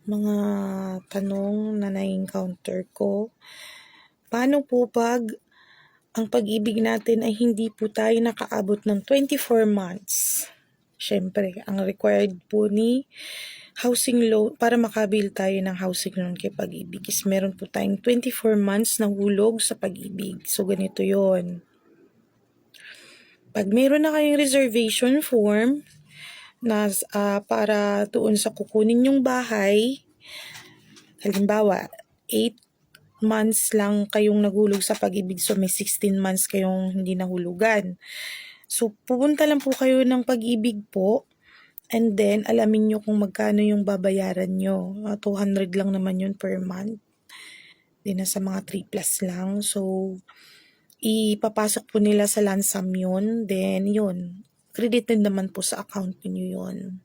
mga tanong na na-encounter ko. Paano po pag ang pag-ibig natin ay hindi po tayo nakaabot ng 24 months? Siyempre, ang required po ni housing loan, para makabil tayo ng housing loan kay Pag-ibig, is meron po tayong 24 months na hulog sa Pag-ibig. So, ganito yon. Pag meron na kayong reservation form na para doon sa kukunin yung bahay, halimbawa, 8 months lang kayong naghulog sa Pag-ibig, so may 16 months kayong hindi nahulugan. So, pupunta lang po kayo ng Pag-ibig po, and then alamin nyo kung magkano yung babayaran nyo. 200 lang naman yun per month. Di na sa mga 3 plus lang. So, ipapasok po nila sa Lansam yun. Then, yun. Credited naman po sa account niyo yun.